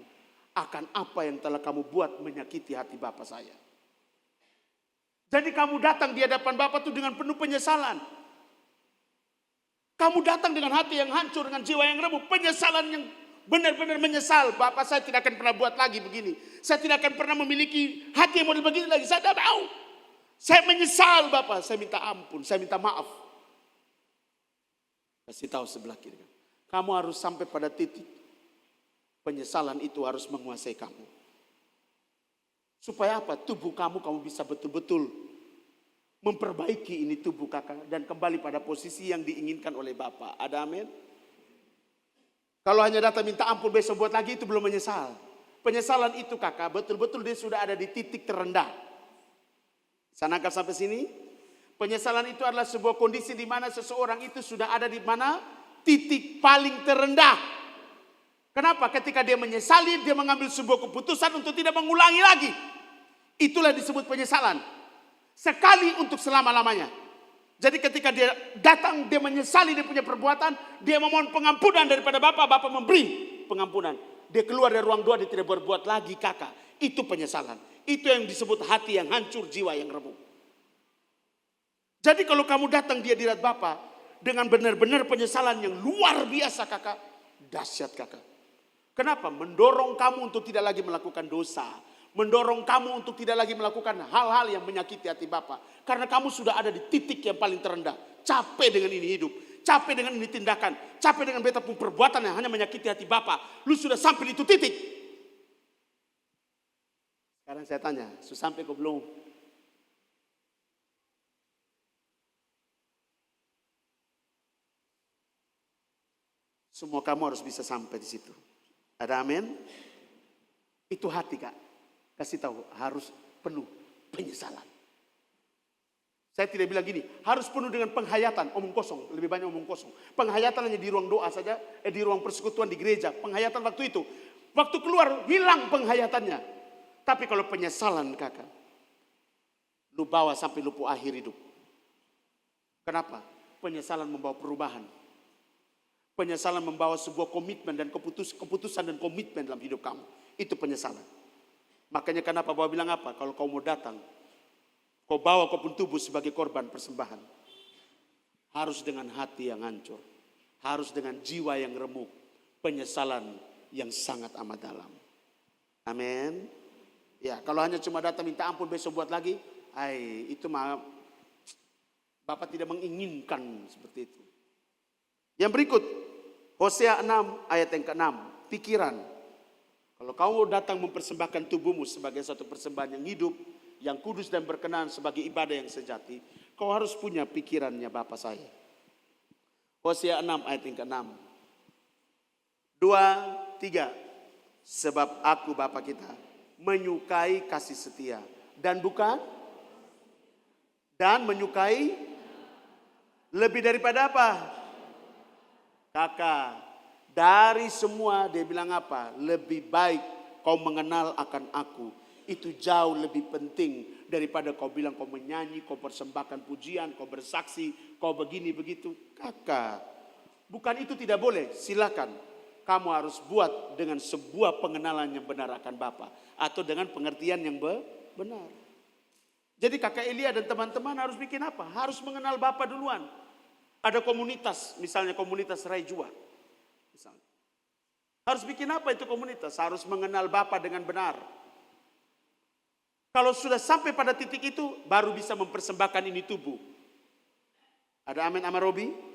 Speaker 1: akan apa yang telah kamu buat menyakiti hati Bapak saya. Jadi kamu datang di hadapan Bapak itu dengan penuh penyesalan. Kamu datang dengan hati yang hancur, dengan jiwa yang remuk, penyesalan yang benar-benar menyesal. Bapak saya tidak akan pernah buat lagi begini. Saya tidak akan pernah memiliki hati yang model begini lagi. Saya tidak mau. Saya menyesal Bapak, saya minta ampun, saya minta maaf. Kasih tahu sebelah kiri. Kamu harus sampai pada titik penyesalan itu harus menguasai kamu. Supaya apa? Tubuh kamu bisa betul-betul memperbaiki ini tubuh kakak. Dan kembali pada posisi yang diinginkan oleh Bapak. Ada amin? Kalau hanya datang minta ampun besok buat lagi itu belum menyesal. Penyesalan itu kakak betul-betul dia sudah ada di titik terendah. Saya nangkap sampai sini. Penyesalan itu adalah sebuah kondisi di mana seseorang itu sudah ada di mana titik paling terendah. Kenapa? Ketika dia menyesali, dia mengambil sebuah keputusan untuk tidak mengulangi lagi. Itulah disebut penyesalan. Sekali untuk selama-lamanya. Jadi ketika dia datang, dia menyesali dia punya perbuatan, dia memohon pengampunan daripada Bapak, Bapak memberi pengampunan. Dia keluar dari ruang doa, dia tidak berbuat lagi kakak. Itu penyesalan. Itu yang disebut hati yang hancur, jiwa yang remuk. Jadi kalau kamu datang dia dilihat Bapak dengan benar-benar penyesalan yang luar biasa kakak, dahsyat kakak. Kenapa? Mendorong kamu untuk tidak lagi melakukan dosa. Mendorong kamu untuk tidak lagi melakukan hal-hal yang menyakiti hati Bapak. Karena kamu sudah ada di titik yang paling terendah. Capek dengan ini hidup. Capek dengan ini tindakan. Capek dengan beta pun perbuatan yang hanya menyakiti hati Bapak. Lu sudah sampai di itu titik. Sekarang saya tanya, sudah sampai kau belum? Semua kamu harus bisa sampai di situ. Ada amin? Itu hati kak. Kasih tahu harus penuh penyesalan. Saya tidak bilang gini, harus penuh dengan penghayatan, omong kosong, lebih banyak omong kosong. Penghayatan hanya di ruang doa saja, di ruang persekutuan di gereja. Penghayatan waktu itu. Waktu keluar hilang penghayatannya. Tapi kalau penyesalan kakak, lu bawa sampai lupu akhir hidup. Kenapa? Penyesalan membawa perubahan. Penyesalan membawa sebuah komitmen dan keputusan dan komitmen dalam hidup kamu. Itu penyesalan. Makanya kenapa Bapak bilang apa? Kalau kau mau datang, kau bawa kau pun tubuh sebagai korban persembahan. Harus dengan hati yang hancur. Harus dengan jiwa yang remuk. Penyesalan yang sangat amat dalam. Amin. Ya, kalau hanya cuma datang minta ampun besok buat lagi, itu mah Bapak tidak menginginkan seperti itu. Yang berikut, Hosea 6 ayat yang ke-6, pikiran. Kalau kamu datang mempersembahkan tubuhmu sebagai satu persembahan yang hidup, yang kudus dan berkenan sebagai ibadah yang sejati, kau harus punya pikirannya Bapa saya. Hosea 6 ayat yang ke-6. 2, 3. Sebab aku Bapa kita menyukai kasih setia dan menyukai lebih daripada apa? Kakak, dari semua dia bilang apa? Lebih baik kau mengenal akan aku. Itu jauh lebih penting daripada kau bilang kau menyanyi, kau persembahkan pujian, kau bersaksi, kau begini begitu. Kakak, bukan itu tidak boleh, silakan. Kamu harus buat dengan sebuah pengenalan yang benar akan Bapa. Atau dengan pengertian yang benar. Jadi kakak Elia dan teman-teman harus bikin apa? Harus mengenal Bapa duluan. Ada komunitas, misalnya komunitas Rai Jua. Misalnya. Harus bikin apa itu komunitas? Harus mengenal Bapa dengan benar. Kalau sudah sampai pada titik itu, baru bisa mempersembahkan ini tubuh. Ada amin sama Robi?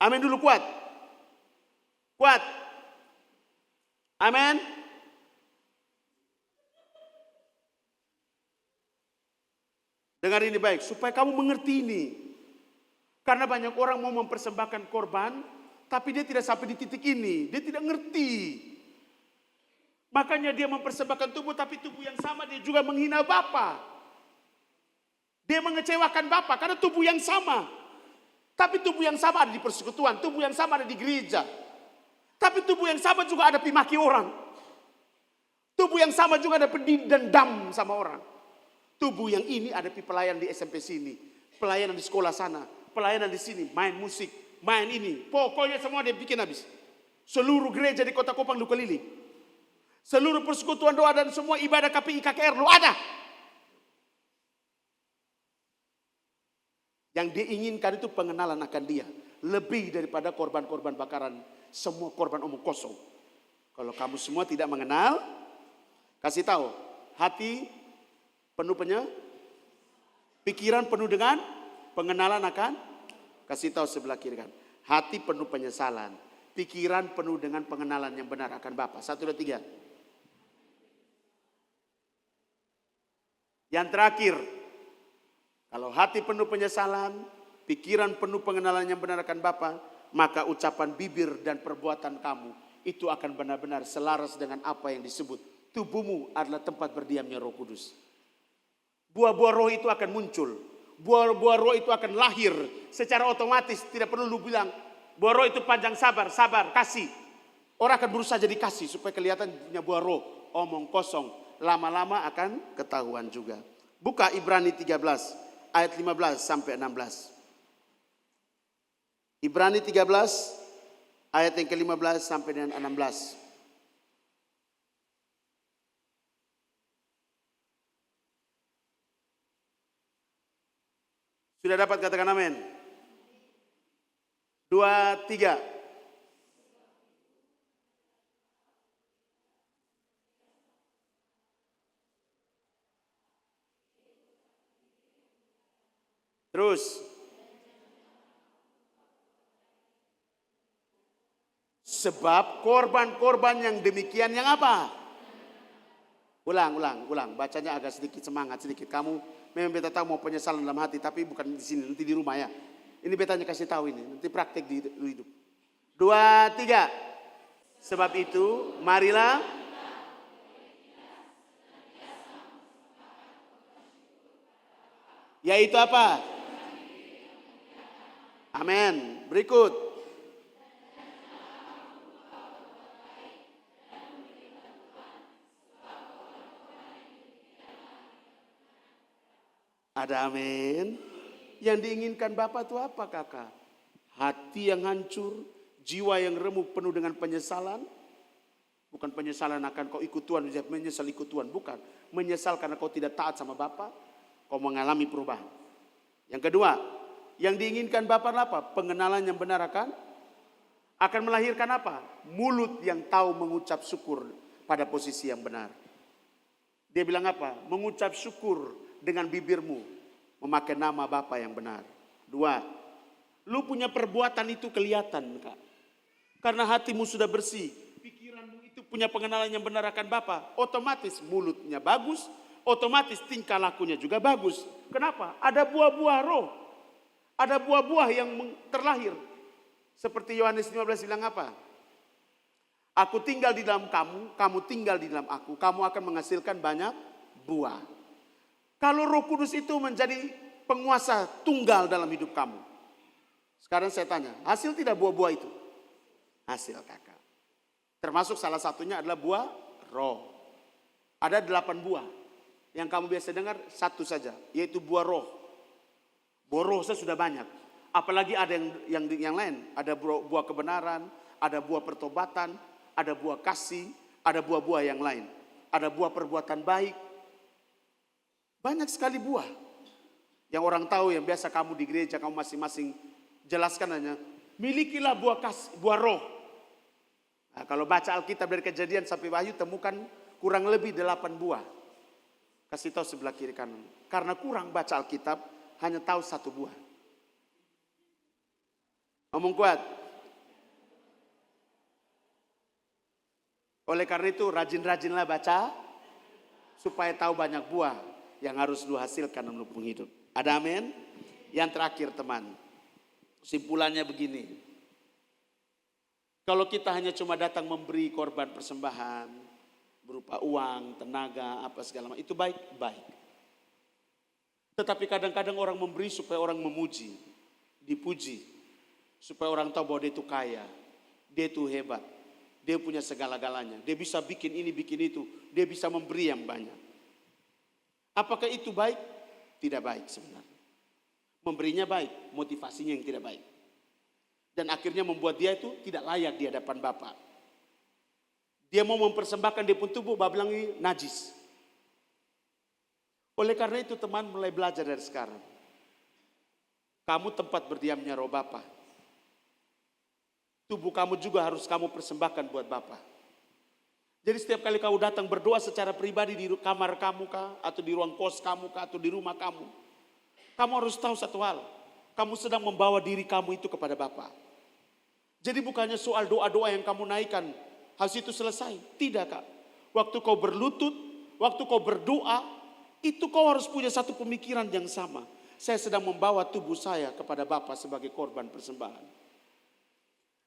Speaker 1: Amin dulu kuat. Kuat. Amin. Dengar ini baik, supaya kamu mengerti ini. Karena banyak orang mau mempersembahkan korban, tapi dia tidak sampai di titik ini. Dia tidak ngerti. Makanya dia mempersembahkan tubuh, tapi tubuh yang sama dia juga menghina Bapa. Dia mengecewakan Bapa karena tubuh yang sama. Tapi tubuh yang sama ada di persekutuan, tubuh yang sama ada di gereja. Tetapi tubuh yang sama juga ada pimaki orang. Tubuh yang sama juga ada dendam sama orang. Tubuh yang ini ada pelayan di SMP sini, pelayanan di sekolah sana, pelayanan di sini, main musik, main ini. Pokoknya semua dia bikin habis. Seluruh gereja di Kota Kupang lu keliling. Seluruh persekutuan doa dan semua ibadah KPI KKR lu ada. Yang diinginkan itu pengenalan akan dia. Lebih daripada korban-korban bakaran. Semua korban omong kosong. Kalau kamu semua tidak mengenal, kasih tahu. Hati penuh pikiran penuh dengan pengenalan akan, kasih tahu sebelah kiri kan. Hati penuh penyesalan. Pikiran penuh dengan pengenalan yang benar akan Bapa. 1, 2, 3. Yang terakhir. Kalau hati penuh penyesalan, pikiran penuh pengenalan yang benar akan Bapa, maka ucapan bibir dan perbuatan kamu itu akan benar-benar selaras dengan apa yang disebut. Tubuhmu adalah tempat berdiamnya Roh Kudus. Buah-buah roh itu akan muncul. Buah-buah roh itu akan lahir secara otomatis. Tidak perlu lu bilang, buah roh itu panjang sabar, kasih. Orang akan berusaha jadi kasih supaya kelihatan punya buah roh. Omong kosong, lama-lama akan ketahuan juga. Buka Ibrani 13. Ayat 15 sampai 16. Ibrani 13 ayat yang ke-15 sampai dengan 16. Sudah dapat, katakan amin. 2, 3. Terus. Sebab korban-korban yang demikian yang apa? Ulang. Bacanya agak sedikit semangat sedikit. Kamu memang beta tahu mau penyesalan dalam hati, tapi bukan di sini, nanti di rumah ya. Ini betanya kasih tahu ini, nanti praktek di hidup. 2, 3. Sebab itu, marilah. Yaitu apa? Amin. Berikut. Ada amin. Yang diinginkan Bapak itu apa, kakak? Hati yang hancur, jiwa yang remuk penuh dengan penyesalan. Bukan penyesalan akan kau ikut Tuhan, menyesal ikut Tuhan. Bukan. Menyesal karena kau tidak taat sama Bapak. Kau mengalami perubahan. Yang kedua, yang diinginkan Bapak apa? Pengenalan yang benar akan melahirkan apa? Mulut yang tahu mengucap syukur pada posisi yang benar. Dia bilang apa? Mengucap syukur dengan bibirmu, memakai nama Bapa yang benar. 2, lu punya perbuatan itu kelihatan, Kak. Karena hatimu sudah bersih, pikiranmu itu punya pengenalan yang benar akan Bapa, otomatis mulutnya bagus, otomatis tingkah lakunya juga bagus. Kenapa? Ada buah-buah roh. Ada buah-buah yang terlahir. Seperti Yohanes 15 bilang apa? Aku tinggal di dalam kamu, kamu tinggal di dalam aku. Kamu akan menghasilkan banyak buah. Kalau Roh Kudus itu menjadi penguasa tunggal dalam hidup kamu. Sekarang saya tanya, hasil tidak buah-buah itu? Hasil, kakak. Termasuk salah satunya adalah buah roh. Ada 8 buah. Yang kamu biasa dengar 1 saja, yaitu buah roh. Buah roh saya sudah banyak. Apalagi ada yang lain. Ada buah kebenaran, ada buah pertobatan, ada buah kasih, ada buah-buah yang lain. Ada buah perbuatan baik. Banyak sekali buah. Yang orang tahu, yang biasa kamu di gereja, kamu masing-masing jelaskan hanya, milikilah buah roh. Nah, kalau baca Alkitab dari Kejadian sampai Wahyu, temukan kurang lebih 8 buah. Kasih tahu sebelah kiri kanan. Karena kurang baca Alkitab, hanya tahu 1 buah. Ngomong kuat. Oleh karena itu rajin-rajinlah baca, supaya tahu banyak buah yang harus lu hasilkan dalam hidup. Ada amin? Yang terakhir teman, kesimpulannya begini. Kalau kita hanya cuma datang memberi korban persembahan, berupa uang, tenaga, apa segala macam, itu baik-baik. Tetapi kadang-kadang orang memberi supaya orang memuji, dipuji. Supaya orang tahu bahwa dia itu kaya, dia itu hebat. Dia punya segala-galanya. Dia bisa bikin ini, bikin itu. Dia bisa memberi yang banyak. Apakah itu baik? Tidak baik sebenarnya. Memberinya baik, motivasinya yang tidak baik. Dan akhirnya membuat dia itu tidak layak di hadapan Bapa. Dia mau mempersembahkan dia pun tubuh, Bapa bilang ini najis. Oleh karena itu teman mulai belajar dari sekarang. Kamu tempat berdiamnya roh Bapa. Tubuh kamu juga harus kamu persembahkan buat Bapa. Jadi setiap kali kamu datang berdoa secara pribadi di kamar kamu kah, atau di ruang kos kamu kah, atau di rumah kamu. Kamu harus tahu satu hal. Kamu sedang membawa diri kamu itu kepada Bapa. Jadi bukannya soal doa-doa yang kamu naikkan, habis itu selesai. Tidak Kak. Waktu kau berlutut, waktu kau berdoa, itu kau harus punya satu pemikiran yang sama. Saya sedang membawa tubuh saya kepada Bapa sebagai korban persembahan.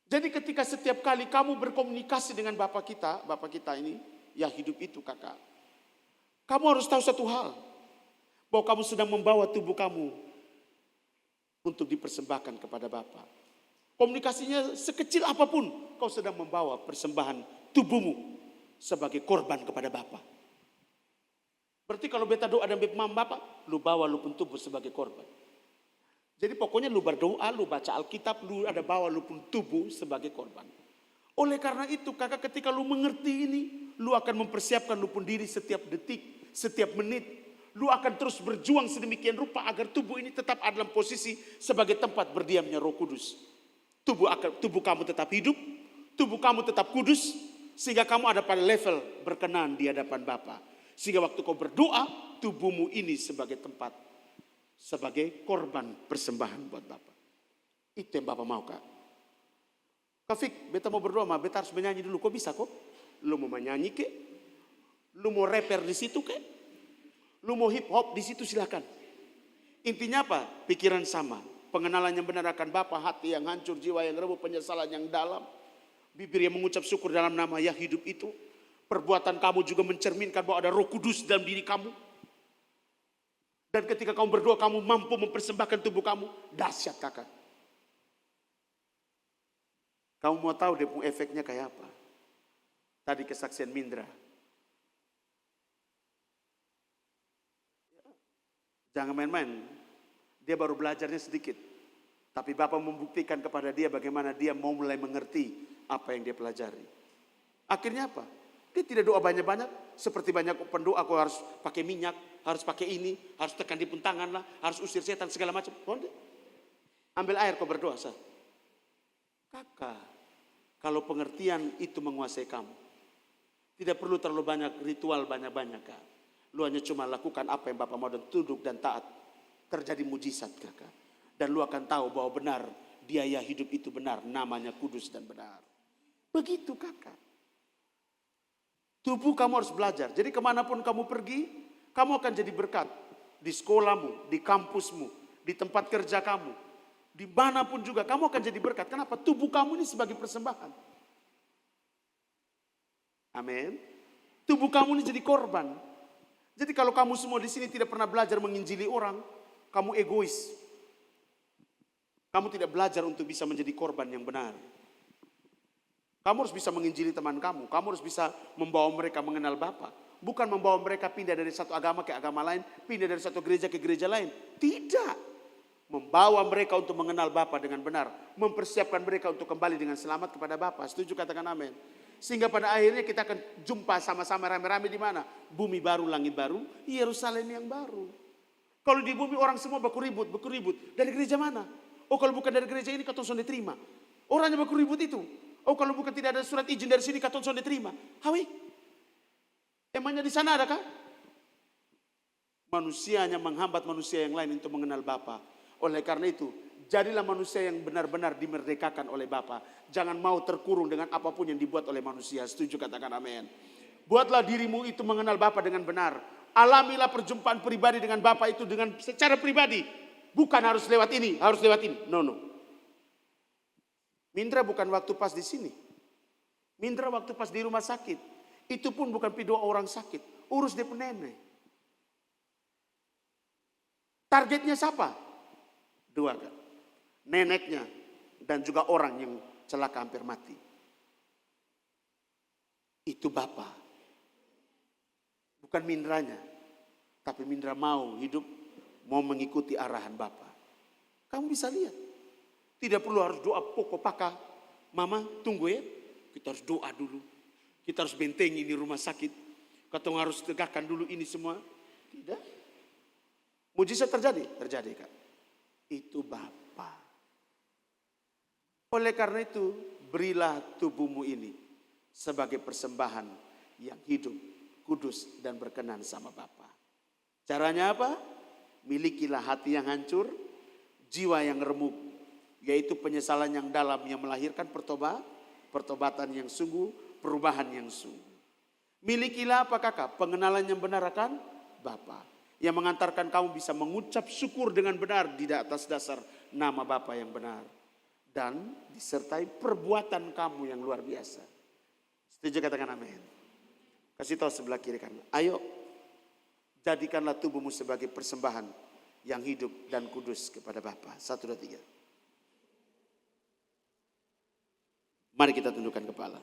Speaker 1: Jadi ketika setiap kali kamu berkomunikasi dengan Bapa kita ini, ya hidup itu Kakak. Kamu harus tahu satu hal. Bahwa kamu sedang membawa tubuh kamu untuk dipersembahkan kepada Bapa. Komunikasinya sekecil apapun, kau sedang membawa persembahan tubuhmu sebagai korban kepada Bapa. Berarti kalau beta doa dan beta Bapa, lu bawa lu pun tubuh sebagai korban. Jadi pokoknya lu berdoa, lu baca Alkitab, lu ada bawa lu pun tubuh sebagai korban. Oleh karena itu Kakak ketika lu mengerti ini, lu akan mempersiapkan lu pun diri setiap detik, setiap menit. Lu akan terus berjuang sedemikian rupa agar tubuh ini tetap ada dalam posisi sebagai tempat berdiamnya Roh Kudus. Tubuh kamu tetap hidup, tubuh kamu tetap kudus, sehingga kamu ada pada level berkenan di hadapan Bapa. Sehingga waktu kau berdoa, tubuhmu ini sebagai tempat, sebagai korban persembahan buat Bapa. Itu yang Bapa mau Kak. Kak Fik, beta mau berdoa, beta harus menyanyi dulu. Kok bisa kok? Lu mau menyanyi ke? Lu mau rapper di situ ke? Lu mau hip hop di situ silakan. Intinya apa? Pikiran sama. Pengenalan yang benar akan Bapa, hati yang hancur, jiwa yang remuk, penyesalan yang dalam. Bibir yang mengucap syukur dalam nama ya hidup itu. Perbuatan kamu juga mencerminkan bahwa ada Roh Kudus dalam diri kamu. Dan ketika kamu berdoa, kamu mampu mempersembahkan tubuh kamu. Dahsyat Kakak. Kamu mau tahu dia punya efeknya kayak apa? Tadi kesaksian Mindra. Jangan main-main. Dia baru belajarnya sedikit. Tapi Bapak membuktikan kepada dia bagaimana dia mau mulai mengerti apa yang dia pelajari. Akhirnya apa? Dia tidak doa banyak-banyak. Seperti banyak pendoa, aku harus pakai minyak, harus pakai ini, harus tekan di pun tangan lah, harus usir setan segala macam. Ambil air kau berdoa sah. Kakak, kalau pengertian itu menguasai kamu, tidak perlu terlalu banyak ritual banyak-banyak Kak. Lu hanya cuma lakukan apa yang Bapak mau dan tunduk dan taat. Terjadi mujizat Kakak. Dan lu akan tahu bahwa benar biaya hidup itu benar, namanya kudus dan benar. Begitu Kakak. Tubuh kamu harus belajar. Jadi kemanapun kamu pergi, kamu akan jadi berkat. Di sekolahmu, di kampusmu, di tempat kerja kamu. Dimanapun juga kamu akan jadi berkat. Kenapa? Tubuh kamu ini sebagai persembahan. Amin. Tubuh kamu ini jadi korban. Jadi kalau kamu semua di sini tidak pernah belajar menginjili orang, kamu egois. Kamu tidak belajar untuk bisa menjadi korban yang benar. Kamu harus bisa menginjili teman kamu. Kamu harus bisa membawa mereka mengenal Bapa. Bukan membawa mereka pindah dari satu agama ke agama lain, pindah dari satu gereja ke gereja lain. Tidak. Membawa mereka untuk mengenal Bapa dengan benar. Mempersiapkan mereka untuk kembali dengan selamat kepada Bapa. Setuju katakan amin. Sehingga pada akhirnya kita akan jumpa sama-sama rame-rame di mana? Bumi baru, langit baru, Yerusalem yang baru. Kalau di bumi orang semua baku ribut. Dari gereja mana? Oh kalau bukan dari gereja ini kata sonde terima. Orangnya baku ribut itu. Oh kalau bukan tidak ada surat izin dari sini kata sonde terima. Hawi? Emangnya di sana adakah? Manusianya menghambat manusia yang lain untuk mengenal Bapa. Oleh karena itu, jadilah manusia yang benar-benar dimerdekakan oleh Bapa. Jangan mau terkurung dengan apapun yang dibuat oleh manusia. Setuju katakan amin. Buatlah dirimu itu mengenal Bapa dengan benar. Alamilah perjumpaan pribadi dengan Bapa itu dengan secara pribadi. Bukan harus lewat ini, harus lewat ini. No. Mindra bukan waktu pas di sini. Mindra waktu pas di rumah sakit. Itu pun bukan doa orang sakit. Urus dia pun nenek. Targetnya siapa? Dua kan. Neneknya dan juga orang yang celaka hampir mati. Itu Bapa. Bukan mindranya, tapi Mindra mau hidup, mau mengikuti arahan Bapa. Kamu bisa lihat, tidak perlu harus doa pokok paka. Mama tunggu ya, kita harus doa dulu. Kita harus bentengi ini rumah sakit. Katong harus tegakkan dulu ini semua. Tidak. Mujizat terjadi? Terjadi Kak. Itu Bapa. Oleh karena itu, berilah tubuhmu ini sebagai persembahan yang hidup, kudus dan berkenan sama Bapa. Caranya apa? Milikilah hati yang hancur, jiwa yang remuk, yaitu penyesalan yang dalam yang melahirkan pertobatan yang sungguh, perubahan yang sungguh. Milikilah apa kakak? Pengenalan yang benar akan Bapa, yang mengantarkan kamu bisa mengucap syukur dengan benar di atas dasar nama Bapa yang benar. Dan disertai perbuatan kamu yang luar biasa. Setuju katakan amin. Kasih tahu sebelah kiri kanan. Ayo jadikanlah tubuhmu sebagai persembahan yang hidup dan kudus kepada Bapa. 1, 2, 3. Mari kita tundukkan kepala.